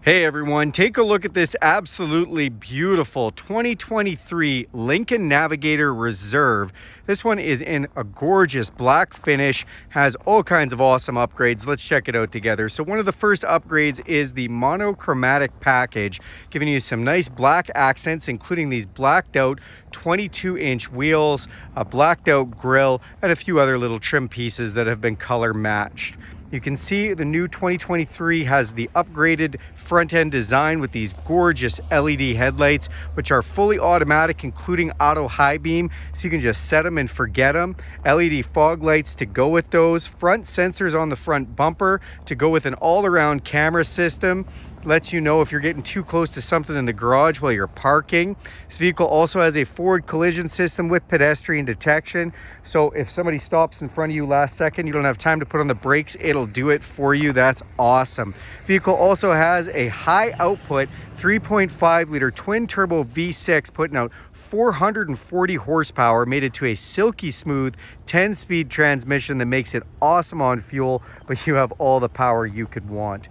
Hey everyone, take a look at this absolutely beautiful 2023 Lincoln Navigator Reserve. This one is in a gorgeous black finish, has all kinds of awesome upgrades. Let's check it out together. So one of the first upgrades is the monochromatic package, giving you some nice black accents, including these blacked out 22-inch wheels, a blacked out grille, and a few other little trim pieces that have been color matched. You can see the new 2023 has the upgraded front end design with these gorgeous LED headlights, which are fully automatic, including auto high beam, so you can just set them and forget them. LED fog lights to go with those. Front sensors on the front bumper to go with an all-around camera system. Lets you know if you're getting too close to something in the garage while you're parking. This vehicle also has a forward collision system with pedestrian detection. So if somebody stops in front of you last second, you don't have time to put on the brakes, it'll do it for you. That's awesome. Vehicle also has a high output 3.5 liter twin turbo V6 putting out 440 horsepower, made it to a silky smooth 10-speed transmission that makes it awesome on fuel, but you have all the power you could want.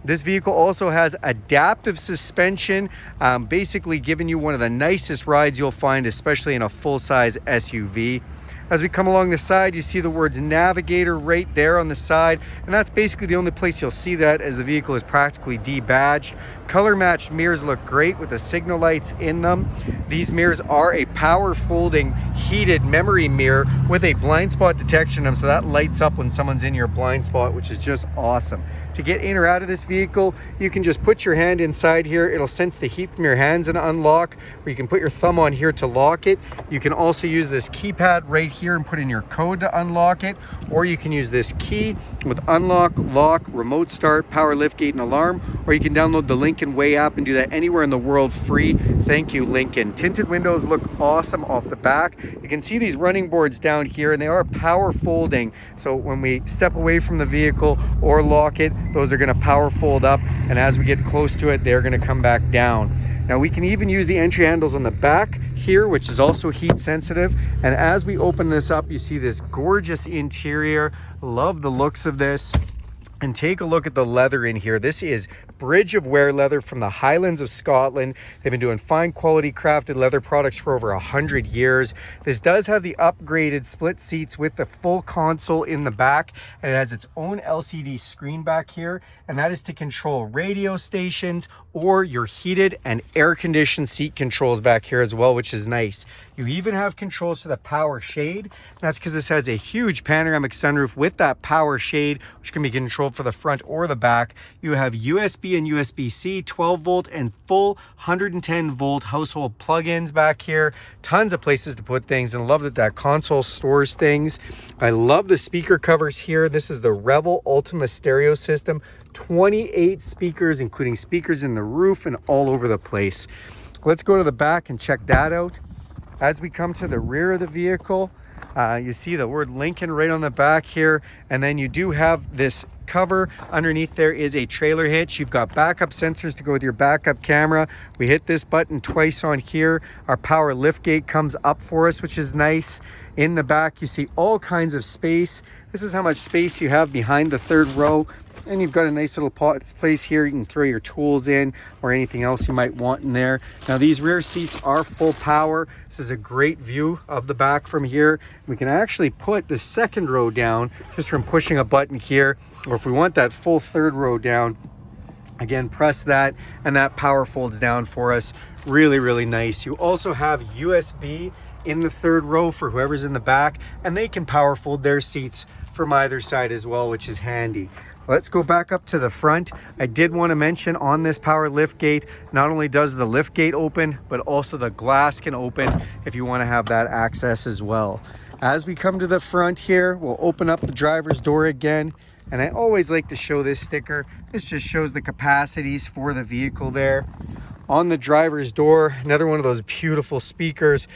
This vehicle also has adaptive suspension, basically giving you one of the nicest rides you'll find, especially in a full-size SUV. As we come along the side, you see the words Navigator right there on the side, and that's basically the only place you'll see that, as the vehicle is practically debadged. Color matched mirrors look great with the signal lights in them. These mirrors are a power folding heated memory mirror with a blind spot detection on them, so that lights up when someone's in your blind spot, which is just awesome. To get in or out of this vehicle, you can just put your hand inside here. It'll sense the heat from your hands and unlock, or you can put your thumb on here to lock it. You can also use this keypad right here and put in your code to unlock it, or you can use this key with unlock, lock, remote start, power liftgate, and alarm, or you can download the Lincoln Way app and do that anywhere in the world free. Thank you, Lincoln. Tinted windows look awesome off the back. You can see these running boards down here, and they are power folding, so when we step away from the vehicle or lock it, those are going to power fold up, and as we get close to it, they're going to come back down. Now we can even use the entry handles on the back here, which is also heat sensitive, and as we open this up, you see this gorgeous interior. Love the looks of this. And take a look at the leather in here. This is bridge of wear leather from the Highlands of Scotland. They've been doing fine quality crafted leather products for over 100 years. This does have the upgraded split seats with the full console in the back, and it has its own LCD screen back here, and that is to control radio stations or your heated and air conditioned seat controls back here as well, which is nice. You even have controls to the power shade. That's because this has a huge panoramic sunroof with that power shade, which can be controlled for the front or the back. You have USB and USB-C 12 volt and full 110 volt household plug-ins back here. Tons of places to put things, and I love that that console stores things. I love the speaker covers here. This is the Revel Ultima stereo system. 28 speakers, including speakers in the roof and all over the place. Let's go to the back and check that out. As we come to the rear of the vehicle, you see the word Lincoln right on the back here, and then you do have this cover. Underneath there is a trailer hitch. You've got backup sensors to go with your backup camera. We hit this button twice on here. Our power liftgate comes up for us, which is nice. In the back, you see all kinds of space. This is how much space you have behind the third row. And you've got a nice little place here. You can throw your tools in or anything else you might want in there. Now these rear seats are full power. This is a great view of the back from here. We can actually put the second row down just from pushing a button here. Or if we want that full third row down, again, press that and that power folds down for us. Really, really nice. You also have USB in the third row for whoever's in the back, and they can power fold their seats from either side as well, which is handy. Let's go back up to the front. I did want to mention on this power lift gate, not only does the lift gate open, but also the glass can open if you want to have that access as well. As we come to the front here, we'll open up the driver's door again. And I always like to show this sticker. This just shows the capacities for the vehicle there. On the driver's door, another one of those beautiful speakers.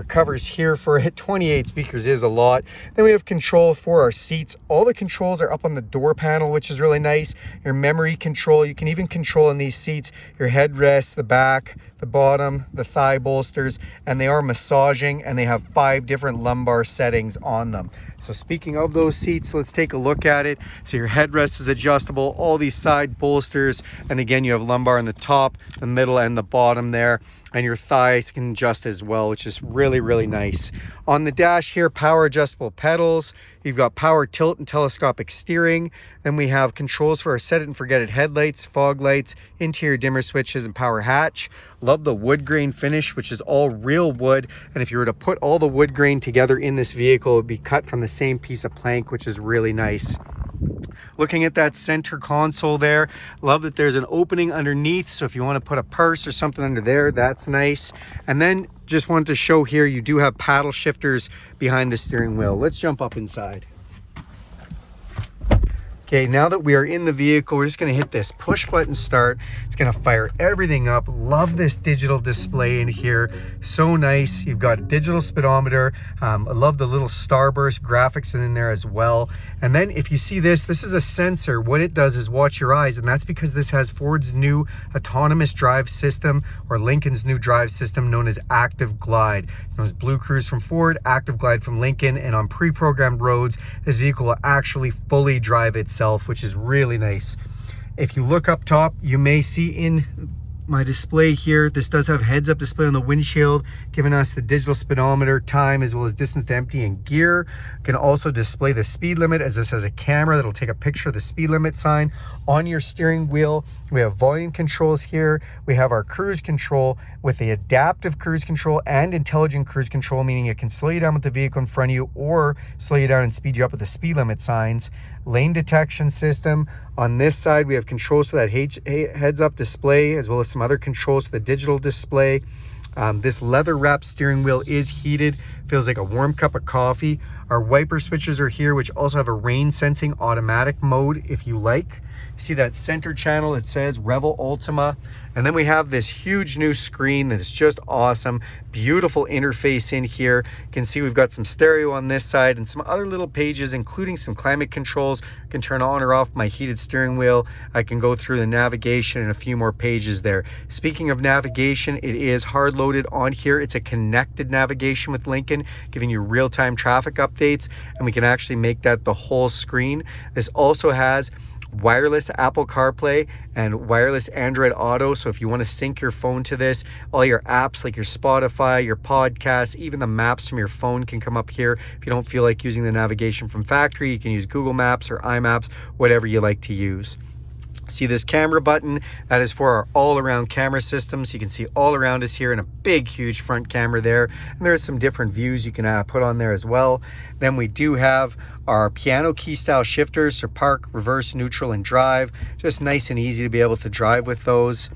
covers here for it. 28 speakers is a lot. Then we have control for our seats. All the controls are up on the door panel, which is really nice. Your memory control, you can even control in these seats your headrest, the back, the bottom, the thigh bolsters, and they are massaging, and they have 5 different lumbar settings on them. So speaking of those seats, let's take a look at it. So your headrest is adjustable, all these side bolsters, and again, you have lumbar in the top, the middle, and the bottom there. And your thighs can adjust as well, which is really, really nice. On the dash here, power adjustable pedals. You've got power tilt and telescopic steering. Then we have controls for our set it and forget it headlights, fog lights, interior dimmer switches, and power hatch. Love the wood grain finish, which is all real wood. And if you were to put all the wood grain together in this vehicle, it would be cut from the same piece of plank, which is really nice. Looking at that center console there, love that there's an opening underneath, so if you want to put a purse or something under there, that's nice. And then just wanted to show here, you do have paddle shifters behind the steering wheel. Let's jump up inside. Okay, now that we are in the vehicle, we're just going to hit this push button start. It's going to fire everything up. Love this digital display in here. So nice. You've got a digital speedometer. I love the little starburst graphics in there as well. And then if you see this is a sensor. What it does is watch your eyes, and that's because this has Ford's new autonomous drive system, or Lincoln's new drive system known as Active Glide. Known as Blue Cruise from Ford, Active Glide from Lincoln, and on pre-programmed roads, this vehicle will actually fully drive itself, which is really nice. If you look up top, you may see in my display here, this does have heads-up display on the windshield, giving us the digital speedometer, time, as well as distance to empty and gear. Can also display the speed limit, as this has a camera that'll take a picture of the speed limit sign. On your steering wheel, we have volume controls here. We have our cruise control with the adaptive cruise control and intelligent cruise control, meaning it can slow you down with the vehicle in front of you or slow you down and speed you up with the speed limit signs. Lane detection system. On this side, we have controls to that heads-up display, as well as some other controls to the digital display. This leather wrapped steering wheel is heated, feels like a warm cup of coffee. Our wiper switches are here, which also have a rain sensing automatic mode if you like. See that center channel, it says Revel Ultima. And then we have this huge new screen that is just awesome. Beautiful interface in here. You can see we've got some stereo on this side and some other little pages, including some climate controls. I can turn on or off my heated steering wheel. I can go through the navigation and a few more pages there. Speaking of navigation, it is hard loaded on here. It's a connected navigation with Lincoln, giving you real-time traffic updates, and we can actually make that the whole screen. This also has wireless Apple CarPlay and wireless Android Auto. So if you want to sync your phone to this, all your apps like your Spotify, your podcasts, even the maps from your phone can come up here. If you don't feel like using the navigation from factory, you can use Google Maps or iMaps, whatever you like to use. See this camera button? That is for our all-around camera system. So you can see all around us here, and a big, huge front camera there. And there's some different views you can put on there as well. Then we do have our piano key style shifters for park, reverse, neutral, and drive. Just nice and easy to be able to drive with those.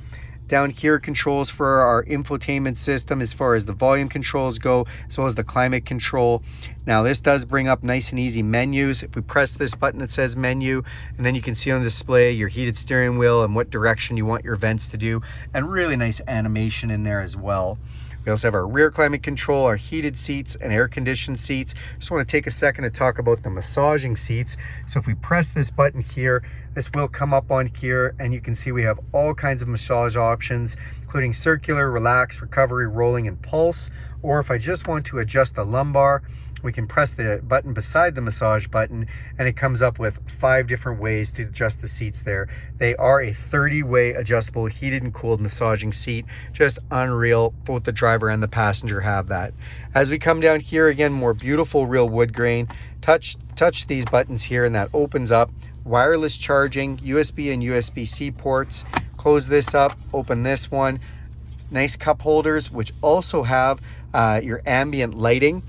Down here, controls for our infotainment system as far as the volume controls go, as well as the climate control. Now this does bring up nice and easy menus. If we press this button, it says menu, and then you can see on the display your heated steering wheel and what direction you want your vents to do, and really nice animation in there as well. We also have our rear climate control, our heated seats, and air-conditioned seats. Just want to take a second to talk about the massaging seats. So if we press this button here, this will come up on here, and you can see we have all kinds of massage options, including circular, relax, recovery, rolling, and pulse. Or if I just want to adjust the lumbar, we can press the button beside the massage button, and it comes up with 5 different ways to adjust the seats there. They are a 30-way adjustable heated and cooled massaging seat. Just unreal. Both the driver and the passenger have that. As we come down here, again, more beautiful real wood grain. Touch these buttons here, and that opens up. Wireless charging, USB and USB-C ports. Close this up, open this one. Nice cup holders, which also have your ambient lighting.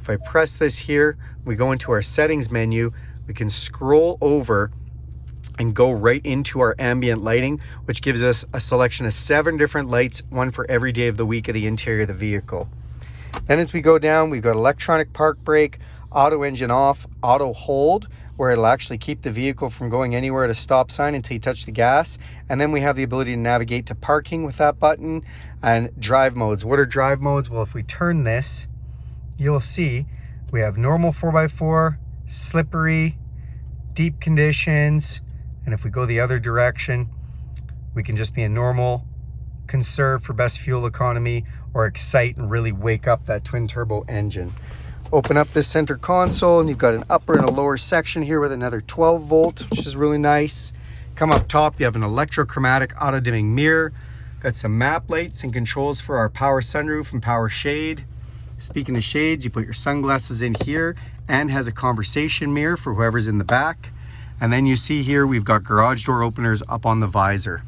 If I press this here, we go into our settings menu, we can scroll over and go right into our ambient lighting, which gives us a selection of 7 different lights, one for every day of the week of the interior of the vehicle. Then as we go down, we've got electronic park brake, auto engine off, auto hold, where it'll actually keep the vehicle from going anywhere at a stop sign until you touch the gas. And then we have the ability to navigate to parking with that button, and drive modes. What are drive modes? Well, if we turn this, you'll see we have normal 4x4, slippery, deep conditions, and if we go the other direction, we can just be in normal, conserve for best fuel economy, or excite and really wake up that twin turbo engine. Open up this center console and you've got an upper and a lower section here with another 12 volt, which is really nice. Come up top, you have an electrochromatic auto dimming mirror. Got some map lights and controls for our power sunroof and power shade. Speaking of shades, you put your sunglasses in here and has a conversation mirror for whoever's in the back. And then you see here, we've got garage door openers up on the visor.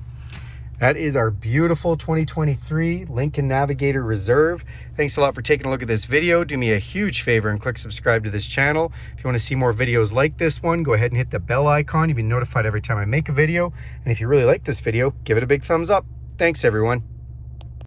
That is our beautiful 2023 Lincoln Navigator Reserve. Thanks a lot for taking a look at this video. Do me a huge favor and click subscribe to this channel. If you want to see more videos like this one, go ahead and hit the bell icon. You'll be notified every time I make a video. And if you really like this video, give it a big thumbs up. Thanks, everyone.